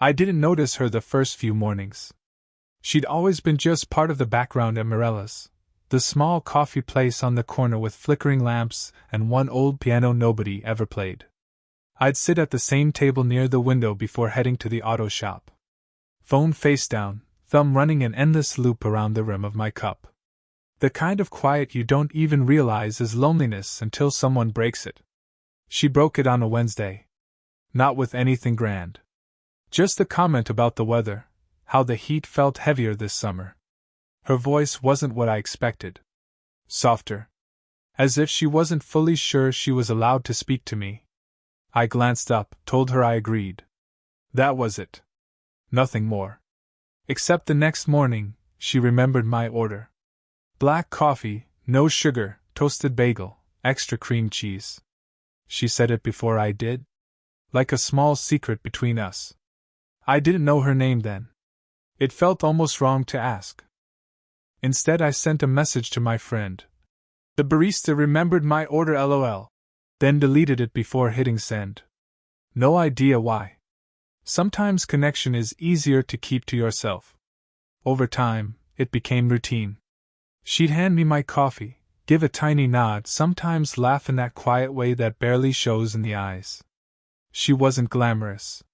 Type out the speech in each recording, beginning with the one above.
I didn't notice her the first few mornings. She'd always been just part of the background at Morella's, the small coffee place on the corner with flickering lamps and one old piano nobody ever played. I'd sit at the same table near the window before heading to the auto shop. Phone face down, thumb running an endless loop around the rim of my cup. The kind of quiet you don't even realize is loneliness until someone breaks it. She broke it on a Wednesday. Not with anything grand. Just a comment about the weather, how the heat felt heavier this summer. Her voice wasn't what I expected. Softer. As if she wasn't fully sure she was allowed to speak to me. I glanced up, told her I agreed. That was it. Nothing more. Except the next morning, she remembered my order. Black coffee, no sugar, toasted bagel, extra cream cheese. She said it before I did. Like a small secret between us. I didn't know her name then. It felt almost wrong to ask. Instead, I sent a message to my friend. The barista remembered my order LOL. Then deleted it before hitting send. No idea why. Sometimes connection is easier to keep to yourself. Over time, it became routine. She'd hand me my coffee, give a tiny nod, sometimes laugh in that quiet way that barely shows in the eyes. She wasn't glamorous.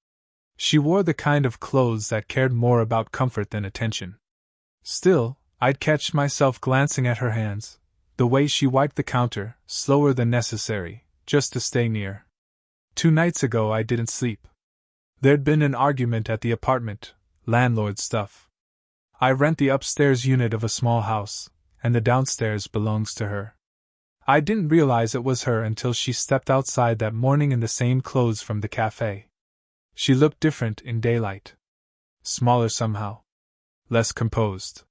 She wore the kind of clothes that cared more about comfort than attention. Still, I'd catch myself glancing at her hands, the way she wiped the counter, slower than necessary, just to stay near. 2 nights ago I didn't sleep. There'd been an argument at the apartment, landlord stuff. I rent the upstairs unit of a small house, and the downstairs belongs to her. I didn't realize it was her until she stepped outside that morning in the same clothes from the cafe. She looked different in daylight. Smaller somehow. Less composed.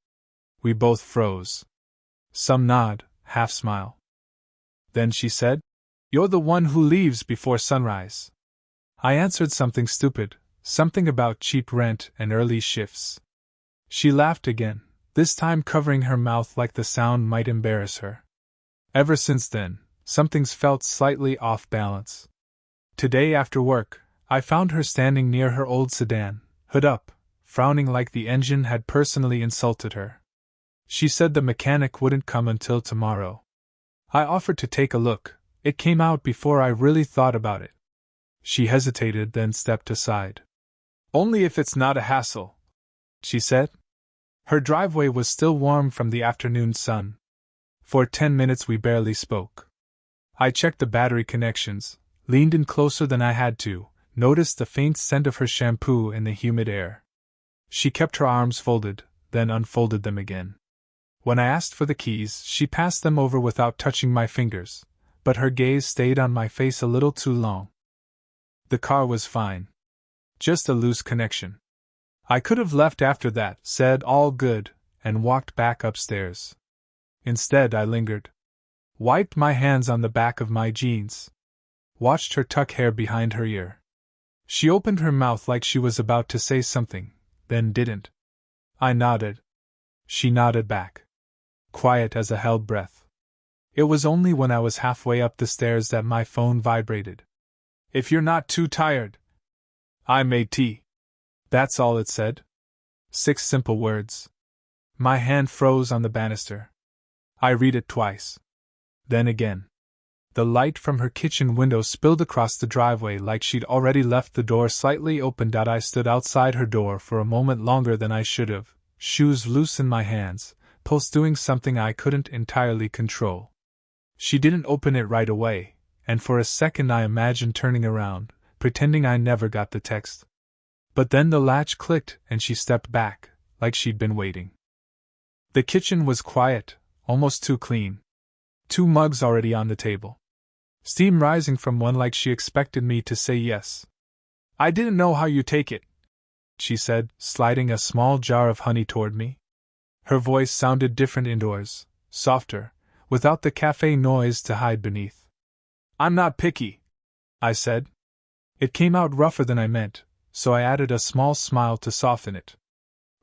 We both froze. Some nod, half smile. Then she said, "You're the one who leaves before sunrise." I answered something stupid, something about cheap rent and early shifts. She laughed again, this time covering her mouth like the sound might embarrass her. Ever since then, something's felt slightly off balance. Today after work, I found her standing near her old sedan, hood up, frowning like the engine had personally insulted her. She said the mechanic wouldn't come until tomorrow. I offered to take a look. It came out before I really thought about it. She hesitated, then stepped aside. "Only if it's not a hassle," she said. Her driveway was still warm from the afternoon sun. For 10 minutes we barely spoke. I checked the battery connections, leaned in closer than I had to, noticed the faint scent of her shampoo in the humid air. She kept her arms folded, then unfolded them again. When I asked for the keys, she passed them over without touching my fingers, but her gaze stayed on my face a little too long. The car was fine. Just a loose connection. I could have left after that, said all good, and walked back upstairs. Instead, I lingered. Wiped my hands on the back of my jeans. Watched her tuck hair behind her ear. She opened her mouth like she was about to say something, then didn't. I nodded. She nodded back. Quiet as a held breath. It was only when I was halfway up the stairs that my phone vibrated. "If you're not too tired." I made tea. That's all it said. 6 simple words. My hand froze on the banister. I read it twice. Then again. The light from her kitchen window spilled across the driveway like she'd already left the door slightly open. I stood outside her door for a moment longer than I should have, shoes loose in my hands, pulse doing something I couldn't entirely control. She didn't open it right away, and for a second I imagined turning around, pretending I never got the text. But then the latch clicked and she stepped back, like she'd been waiting. The kitchen was quiet, almost too clean. 2 mugs already on the table. Steam rising from one like she expected me to say yes. "I didn't know how you take it," she said, sliding a small jar of honey toward me. Her voice sounded different indoors, softer, without the cafe noise to hide beneath. "I'm not picky," I said. It came out rougher than I meant, so I added a small smile to soften it.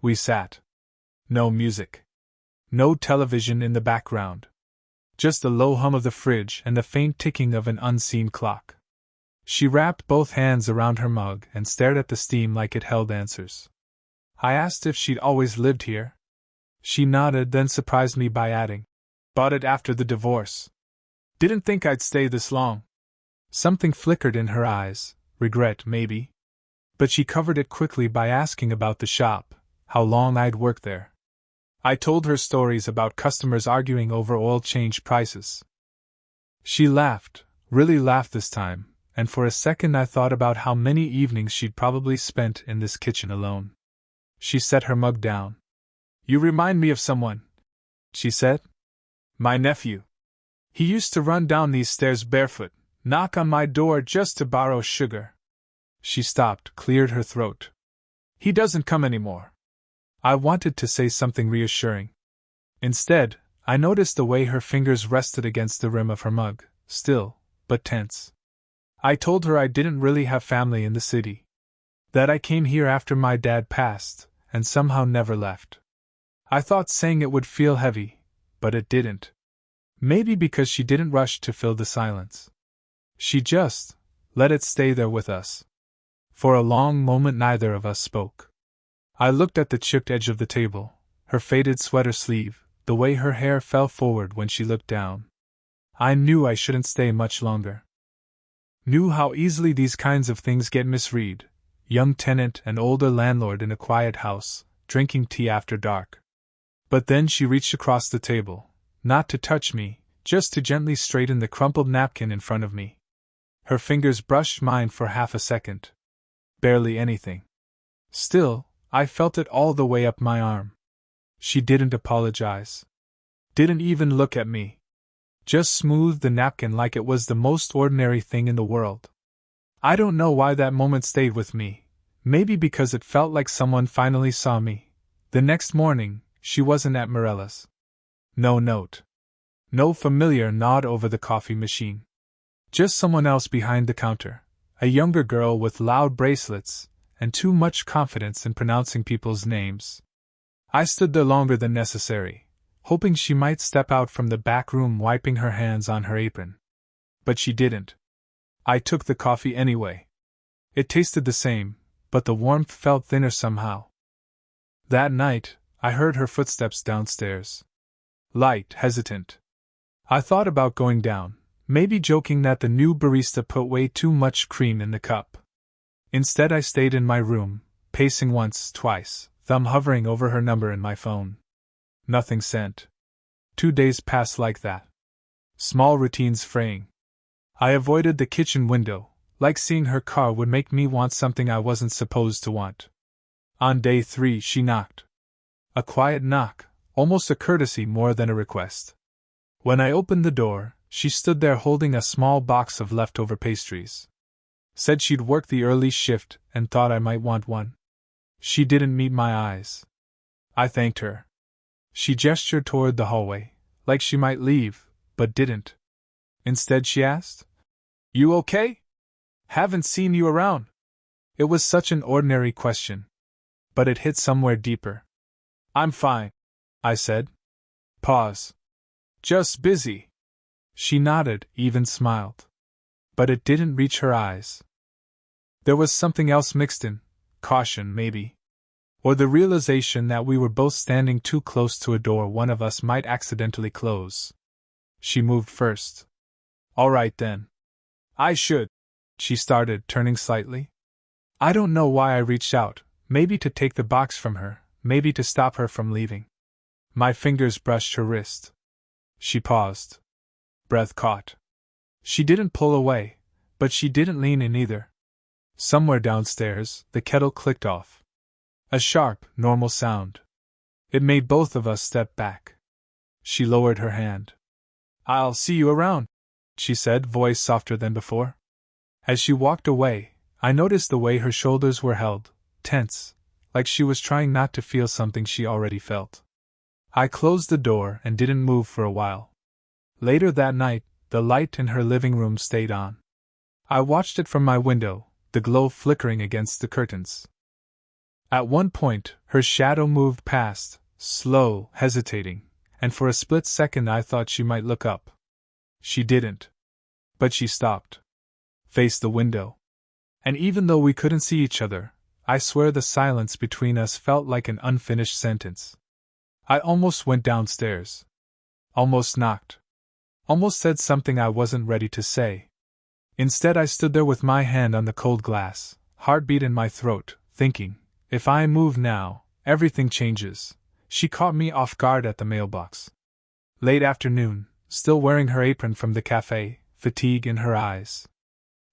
We sat. No music. No television in the background. Just the low hum of the fridge and the faint ticking of an unseen clock. She wrapped both hands around her mug and stared at the steam like it held answers. I asked if she'd always lived here. She nodded, then surprised me by adding, "Bought it after the divorce. Didn't think I'd stay this long." Something flickered in her eyes, regret maybe. But she covered it quickly by asking about the shop, how long I'd worked there. I told her stories about customers arguing over oil change prices. She laughed, really laughed this time, and for a second I thought about how many evenings she'd probably spent in this kitchen alone. She set her mug down. "You remind me of someone," she said. "My nephew. He used to run down these stairs barefoot, knock on my door just to borrow sugar." She stopped, cleared her throat. "He doesn't come anymore." I wanted to say something reassuring. Instead, I noticed the way her fingers rested against the rim of her mug, still, but tense. I told her I didn't really have family in the city. That I came here after my dad passed, and somehow never left. I thought saying it would feel heavy, but it didn't. Maybe because she didn't rush to fill the silence. She just let it stay there with us. For a long moment neither of us spoke. I looked at the chipped edge of the table, her faded sweater sleeve, the way her hair fell forward when she looked down. I knew I shouldn't stay much longer. Knew how easily these kinds of things get misread. Young tenant and older landlord in a quiet house, drinking tea after dark. But then she reached across the table, not to touch me, just to gently straighten the crumpled napkin in front of me. Her fingers brushed mine for half a second. Barely anything. Still, I felt it all the way up my arm. She didn't apologize. Didn't even look at me. Just smoothed the napkin like it was the most ordinary thing in the world. I don't know why that moment stayed with me. Maybe because it felt like someone finally saw me. The next morning, she wasn't at Morella's. No note. No familiar nod over the coffee machine. Just someone else behind the counter. A younger girl with loud bracelets, and too much confidence in pronouncing people's names. I stood there longer than necessary, hoping she might step out from the back room wiping her hands on her apron. But she didn't. I took the coffee anyway. It tasted the same, but the warmth felt thinner somehow. That night, I heard her footsteps downstairs. Light, hesitant. I thought about going down, maybe joking that the new barista put way too much cream in the cup. Instead I stayed in my room, pacing once, twice, thumb hovering over her number in my phone. Nothing sent. 2 days passed like that. Small routines fraying. I avoided the kitchen window, like seeing her car would make me want something I wasn't supposed to want. On day 3 she knocked. A quiet knock, almost a courtesy more than a request. When I opened the door, she stood there holding a small box of leftover pastries. Said she'd worked the early shift and thought I might want one. She didn't meet my eyes. I thanked her. She gestured toward the hallway, like she might leave, but didn't. Instead she asked, "You okay? Haven't seen you around." It was such an ordinary question. But it hit somewhere deeper. "I'm fine," I said. Pause. "Just busy." She nodded, even smiled. But it didn't reach her eyes. There was something else mixed in, caution maybe. Or the realization that we were both standing too close to a door one of us might accidentally close. She moved first. "All right then. I should," she started, turning slightly. I don't know why I reached out, maybe to take the box from her, maybe to stop her from leaving. My fingers brushed her wrist. She paused. Breath caught. She didn't pull away, but she didn't lean in either. Somewhere downstairs, the kettle clicked off. A sharp, normal sound. It made both of us step back. She lowered her hand. "I'll see you around," she said, voice softer than before. As she walked away, I noticed the way her shoulders were held, tense, like she was trying not to feel something she already felt. I closed the door and didn't move for a while. Later that night, the light in her living room stayed on. I watched it from my window, the glow flickering against the curtains. At one point, her shadow moved past, slow, hesitating, and for a split second I thought she might look up. She didn't. But she stopped. faced the window. And even though we couldn't see each other, I swear the silence between us felt like an unfinished sentence. I almost went downstairs. Almost knocked. Almost said something I wasn't ready to say. Instead, I stood there with my hand on the cold glass, heartbeat in my throat, thinking, if I move now, everything changes. She caught me off guard at the mailbox. Late afternoon, still wearing her apron from the cafe, fatigue in her eyes.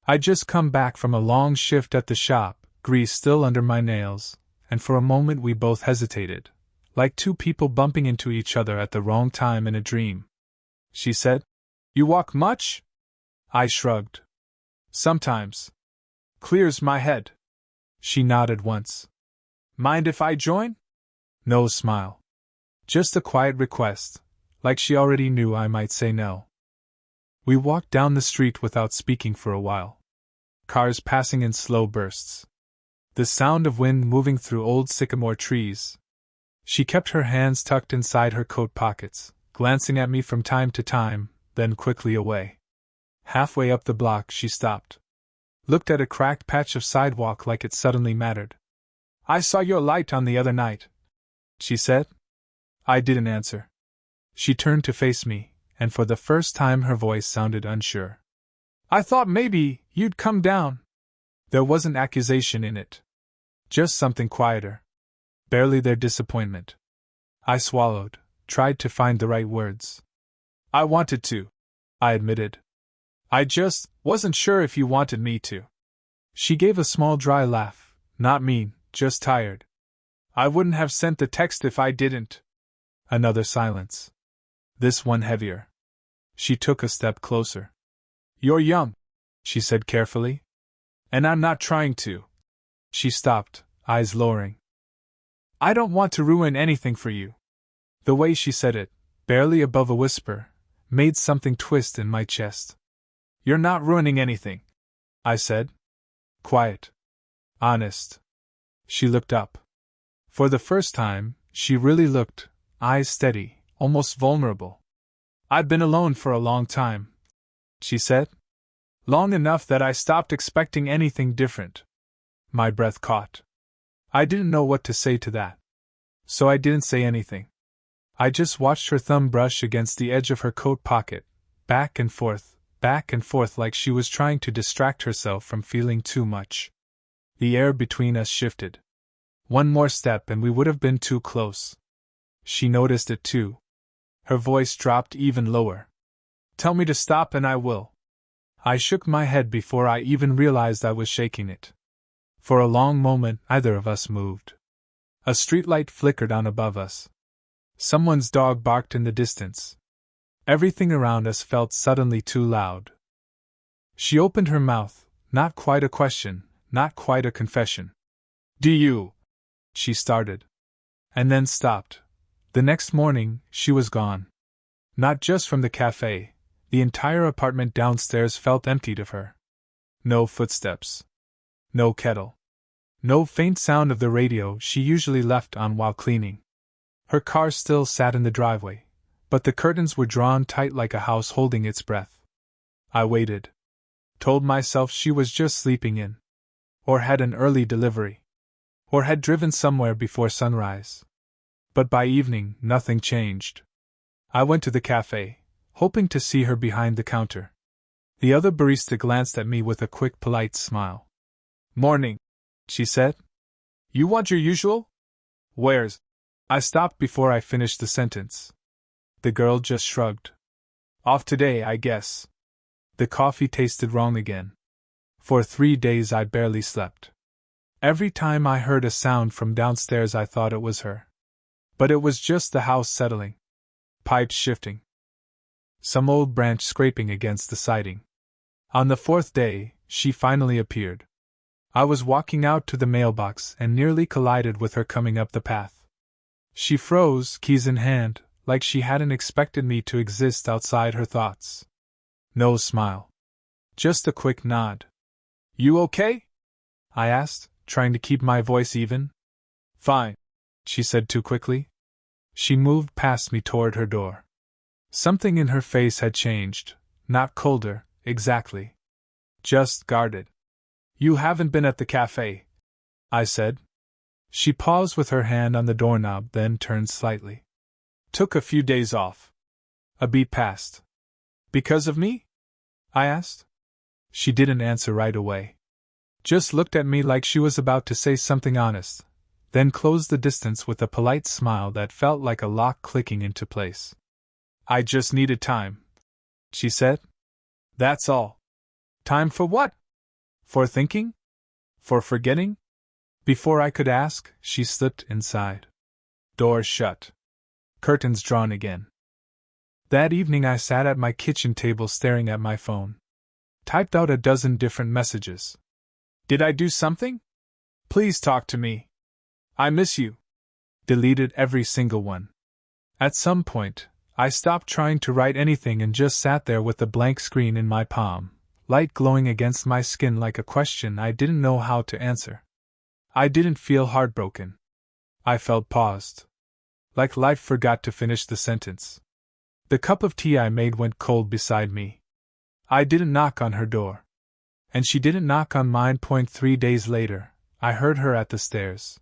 I'd just come back from a long shift at the shop, grease still under my nails, and for a moment we both hesitated, like two people bumping into each other at the wrong time in a dream. She said, "You walk much?" I shrugged. "Sometimes. Clears my head." She nodded once. "Mind if I join?" No smile. Just a quiet request, like she already knew I might say no. We walked down the street without speaking for a while. Cars passing in slow bursts. The sound of wind moving through old sycamore trees. She kept her hands tucked inside her coat pockets, glancing at me from time to time, then quickly away. Halfway up the block she stopped. Looked at a cracked patch of sidewalk like it suddenly mattered. "I saw your light on the other night," she said. I didn't answer. She turned to face me, and for the first time her voice sounded unsure. "I thought maybe you'd come down." There wasn't accusation in it. Just something quieter. Barely their disappointment. I swallowed, tried to find the right words. "I wanted to," I admitted. "I just wasn't sure if you wanted me to." She gave a small dry laugh, not mean, just tired. "I wouldn't have sent the text if I didn't." Another silence. This one heavier. She took a step closer. "You're young," she said carefully. "And I'm not trying to." She stopped, eyes lowering. "I don't want to ruin anything for you." The way she said it, barely above a whisper, made something twist in my chest. "You're not ruining anything," I said. Quiet. Honest. She looked up. For the first time, she really looked, eyes steady, almost vulnerable. "I'd been alone for a long time," she said. "Long enough that I stopped expecting anything different." My breath caught. I didn't know what to say to that. So I didn't say anything. I just watched her thumb brush against the edge of her coat pocket, back and forth like she was trying to distract herself from feeling too much. The air between us shifted. One more step and we would have been too close. She noticed it too. Her voice dropped even lower. "Tell me to stop and I will." I shook my head before I even realized I was shaking it. For a long moment, neither of us moved. A streetlight flickered on above us. Someone's dog barked in the distance. Everything around us felt suddenly too loud. She opened her mouth, not quite a question, not quite a confession. "Do you?" she started. And then stopped. The next morning, she was gone. Not just from the cafe, the entire apartment downstairs felt emptied of her. No footsteps. No kettle. No faint sound of the radio she usually left on while cleaning. Her car still sat in the driveway, but the curtains were drawn tight like a house holding its breath. I waited. Told myself she was just sleeping in. Or had an early delivery. Or had driven somewhere before sunrise. But by evening, nothing changed. I went to the cafe, hoping to see her behind the counter. The other barista glanced at me with a quick, polite smile. "Morning," she said. "You want your usual?" "Where's?" I stopped before I finished the sentence. The girl just shrugged. "Off today, I guess." The coffee tasted wrong again. For 3 days I barely slept. Every time I heard a sound from downstairs I thought it was her. But it was just the house settling. Pipes shifting. Some old branch scraping against the siding. On the 4th day, she finally appeared. I was walking out to the mailbox and nearly collided with her coming up the path. She froze, keys in hand, like she hadn't expected me to exist outside her thoughts. No smile. Just a quick nod. "You okay?" I asked, trying to keep my voice even. "Fine," she said too quickly. She moved past me toward her door. Something in her face had changed, not colder, exactly. Just guarded. You haven't been at the cafe, I said. She paused with her hand on the doorknob, then turned slightly. Took a few days off. A beat passed. Because of me? I asked. She didn't answer right away. Just looked at me like she was about to say something honest, then closed the distance with a polite smile that felt like a lock clicking into place. I just needed time, she said. That's all. Time for what? For thinking? For forgetting? Before I could ask, she slipped inside. Door shut. Curtains drawn again. That evening I sat at my kitchen table staring at my phone. Typed out a dozen different messages. Did I do something? Please talk to me. I miss you. Deleted every single one. At some point, I stopped trying to write anything and just sat there with the blank screen in my palm, light glowing against my skin like a question I didn't know how to answer. I didn't feel heartbroken. I felt paused. Like life forgot to finish the sentence. The cup of tea I made went cold beside me. I didn't knock on her door. And she didn't knock on mine. 3 days later, I heard her at the stairs.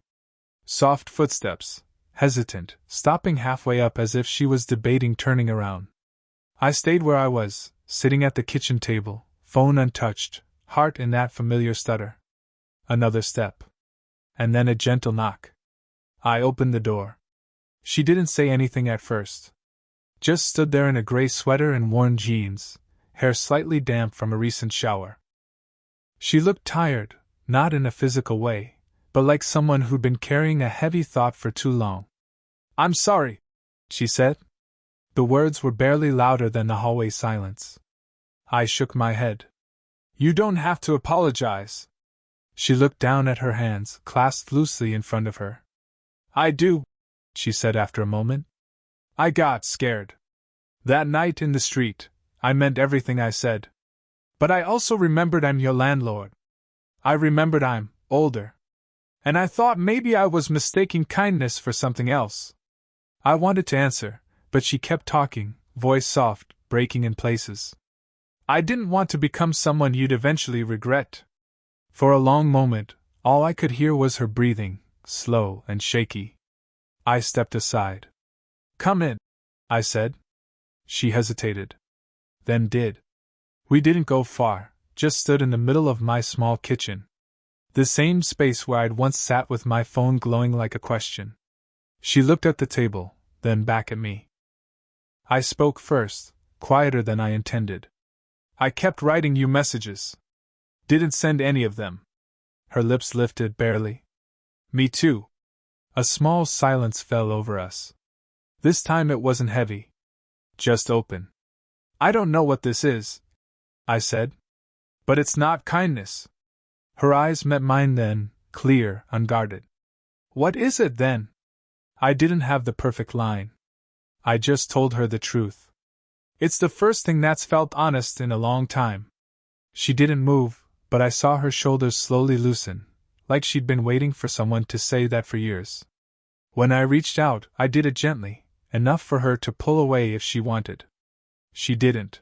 Soft footsteps, hesitant, stopping halfway up as if she was debating turning around. I stayed where I was, sitting at the kitchen table, phone untouched, heart in that familiar stutter. Another step. And then a gentle knock. I opened the door. She didn't say anything at first. Just stood there in a gray sweater and worn jeans, hair slightly damp from a recent shower. She looked tired, not in a physical way, but like someone who'd been carrying a heavy thought for too long. I'm sorry, she said. The words were barely louder than the hallway silence. I shook my head. You don't have to apologize. She looked down at her hands, clasped loosely in front of her. I do, she said after a moment. I got scared. That night in the street, I meant everything I said. But I also remembered I'm your landlord. I remembered I'm older. And I thought maybe I was mistaking kindness for something else. I wanted to answer, but she kept talking, voice soft, breaking in places. I didn't want to become someone you'd eventually regret. For a long moment, all I could hear was her breathing, slow and shaky. I stepped aside. Come in, I said. She hesitated. Then did. We didn't go far, just stood in the middle of my small kitchen. The same space where I'd once sat with my phone glowing like a question. She looked at the table, then back at me. I spoke first, quieter than I intended. I kept writing you messages. Didn't send any of them. Her lips lifted barely. Me too. A small silence fell over us. This time it wasn't heavy. Just open. I don't know what this is, I said. But it's not kindness. Her eyes met mine then, clear, unguarded. What is it then? I didn't have the perfect line. I just told her the truth. It's the first thing that's felt honest in a long time. She didn't move, but I saw her shoulders slowly loosen, like she'd been waiting for someone to say that for years. When I reached out, I did it gently, enough for her to pull away if she wanted. She didn't.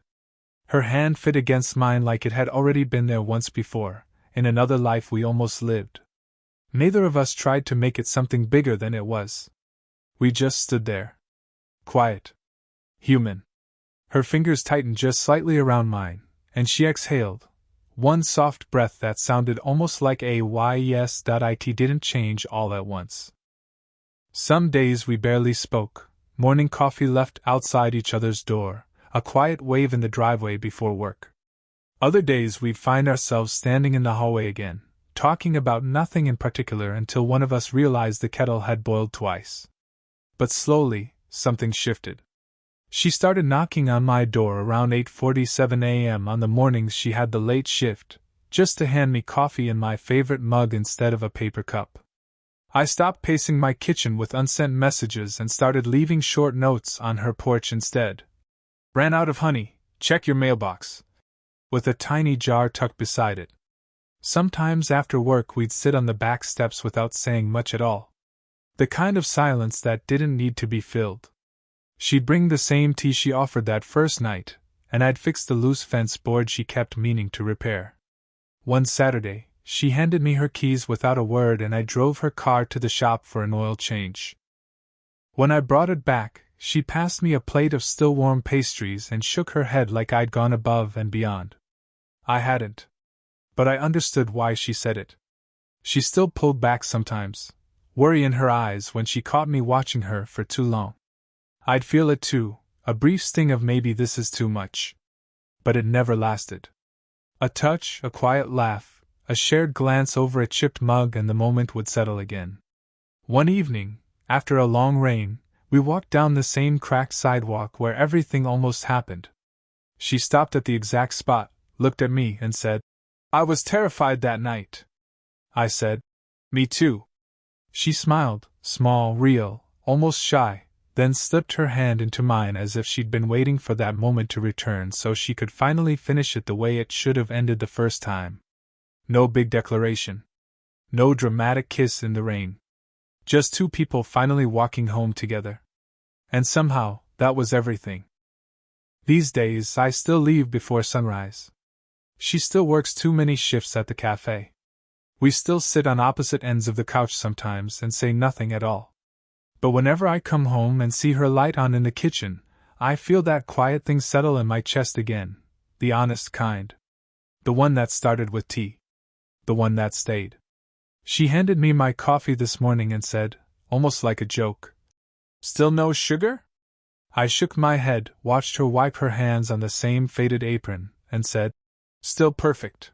Her hand fit against mine like it had already been there once before, in another life we almost lived. Neither of us tried to make it something bigger than it was. We just stood there. Quiet. Human. Her fingers tightened just slightly around mine, and she exhaled. One soft breath that sounded almost like a yes. It didn't change all at once. Some days we barely spoke, morning coffee left outside each other's door, a quiet wave in the driveway before work. Other days we'd find ourselves standing in the hallway again, talking about nothing in particular until one of us realized the kettle had boiled twice. But slowly, something shifted. She started knocking on my door around 8:47 a.m. on the mornings she had the late shift, just to hand me coffee in my favorite mug instead of a paper cup. I stopped pacing my kitchen with unsent messages and started leaving short notes on her porch instead. Ran out of honey, check your mailbox. With a tiny jar tucked beside it. Sometimes after work we'd sit on the back steps without saying much at all. The kind of silence that didn't need to be filled. She'd bring the same tea she offered that first night, and I'd fix the loose fence board she kept meaning to repair. One Saturday, she handed me her keys without a word and I drove her car to the shop for an oil change. When I brought it back, she passed me a plate of still warm pastries and shook her head like I'd gone above and beyond. I hadn't. But I understood why she said it. She still pulled back sometimes, worry in her eyes when she caught me watching her for too long. I'd feel it too, a brief sting of maybe this is too much. But it never lasted. A touch, a quiet laugh, a shared glance over a chipped mug and the moment would settle again. One evening, after a long rain, we walked down the same cracked sidewalk where everything almost happened. She stopped at the exact spot, looked at me, and said, "I was terrified that night." I said, "Me too." She smiled, small, real, almost shy, then slipped her hand into mine as if she'd been waiting for that moment to return so she could finally finish it the way it should have ended the first time. No big declaration. No dramatic kiss in the rain. Just two people finally walking home together. And somehow, that was everything. These days, I still leave before sunrise. She still works too many shifts at the cafe. We still sit on opposite ends of the couch sometimes and say nothing at all. But whenever I come home and see her light on in the kitchen, I feel that quiet thing settle in my chest again, the honest kind. The one that started with tea. The one that stayed. She handed me my coffee this morning and said, almost like a joke, "Still no sugar?" I shook my head, watched her wipe her hands on the same faded apron, and said, "Still perfect."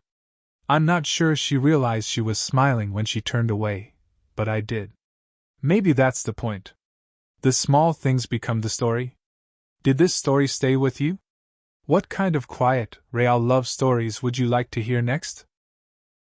I'm not sure she realized she was smiling when she turned away, but I did. Maybe that's the point. The small things become the story. Did this story stay with you? What kind of quiet, real love stories would you like to hear next?